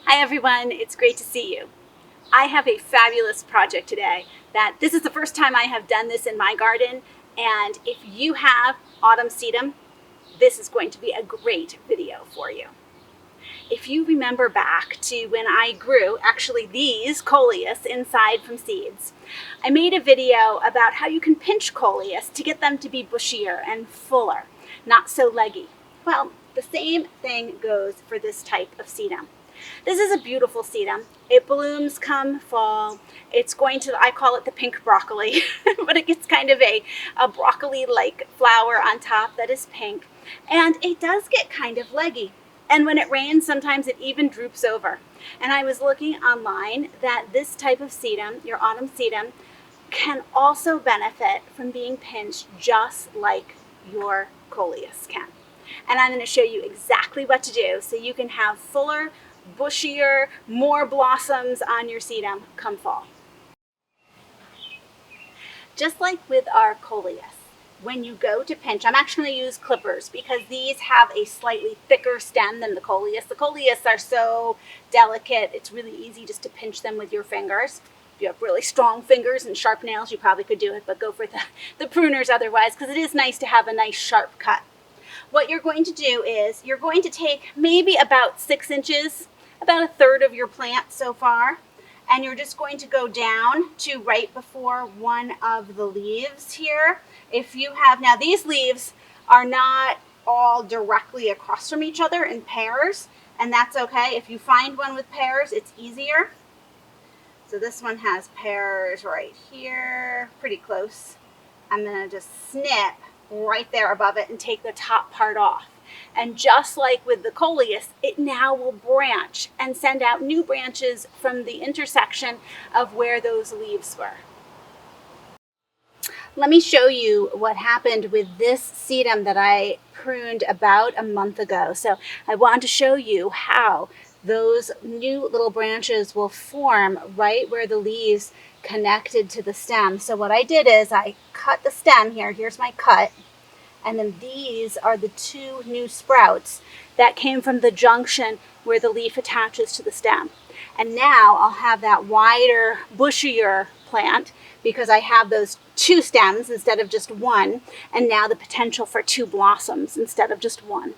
Hi everyone, it's great to see you. I have a fabulous project today that this is the first time I have done this in my garden, and if you have autumn sedum, this is going to be a great video for you. If you remember back to when I grew actually these coleus inside from seeds, I made a video about how you can pinch coleus to get them to be bushier and fuller, not so leggy. Well, the same thing goes for this type of sedum. This is a beautiful sedum. It blooms come fall. It's going to, I call it the pink broccoli, but it gets kind of a broccoli-like flower on top that is pink. And it does get kind of leggy. And when it rains, sometimes it even droops over. And I was looking online that this type of sedum, your autumn sedum, can also benefit from being pinched just like your coleus can. And I'm going to show you exactly what to do so you can have fuller, bushier, more blossoms on your sedum come fall. Just like with our coleus, when you go to pinch, I'm actually going to use clippers because these have a slightly thicker stem than the coleus. The coleus are so delicate, it's really easy just to pinch them with your fingers. If you have really strong fingers and sharp nails, you probably could do it, but go for the pruners otherwise, because it is nice to have a nice sharp cut. What you're going to do is you're going to take maybe about 6 inches, about a third of your plant so far, and you're just going to go down to right before one of the leaves here. If you have, now these leaves are not all directly across from each other in pairs, and that's okay. If you find one with pairs, it's easier. So this one has pairs right here, pretty close. I'm gonna just snip right there above it and take the top part off. And just like with the coleus, it now will branch and send out new branches from the intersection of where those leaves were. Let me show you what happened with this sedum that I pruned about a month ago. So I want to show you how those new little branches will form right where the leaves connected to the stem. So what I did is I cut the stem here. Here's my cut. And then these are the 2 new sprouts that came from the junction where the leaf attaches to the stem. And now I'll have that wider, bushier plant because I have those 2 stems instead of just 1, and now the potential for 2 blossoms instead of just 1.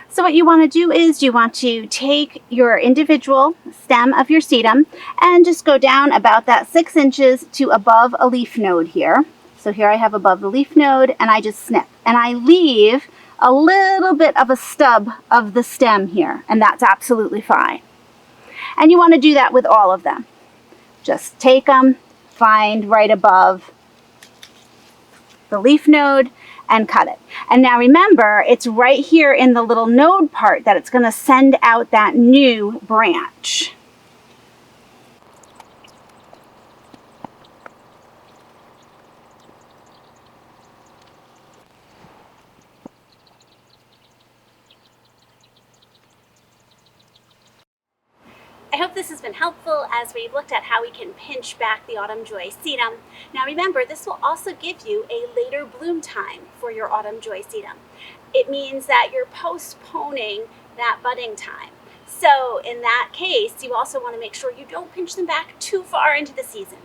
So what you want to do is you want to take your individual stem of your sedum and just go down about that 6 inches to above a leaf node here. So here I have above the leaf node, and I just snip. And I leave a little bit of a stub of the stem here, and that's absolutely fine. And you want to do that with all of them. Just take them, find right above the leaf node, and cut it. And now remember, it's right here in the little node part that it's going to send out that new branch. I hope this has been helpful as we've looked at how we can pinch back the Autumn Joy Sedum. Now remember, this will also give you a later bloom time for your Autumn Joy Sedum. It means that you're postponing that budding time. So in that case, you also want to make sure you don't pinch them back too far into the season.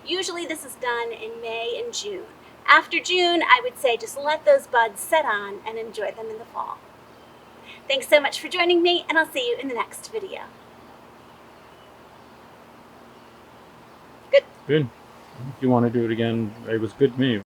Usually this is done in May and June. After June, I would say just let those buds set on and enjoy them in the fall. Thanks so much for joining me, and I'll see you in the next video. Good. If you want to do it again, it was good to me.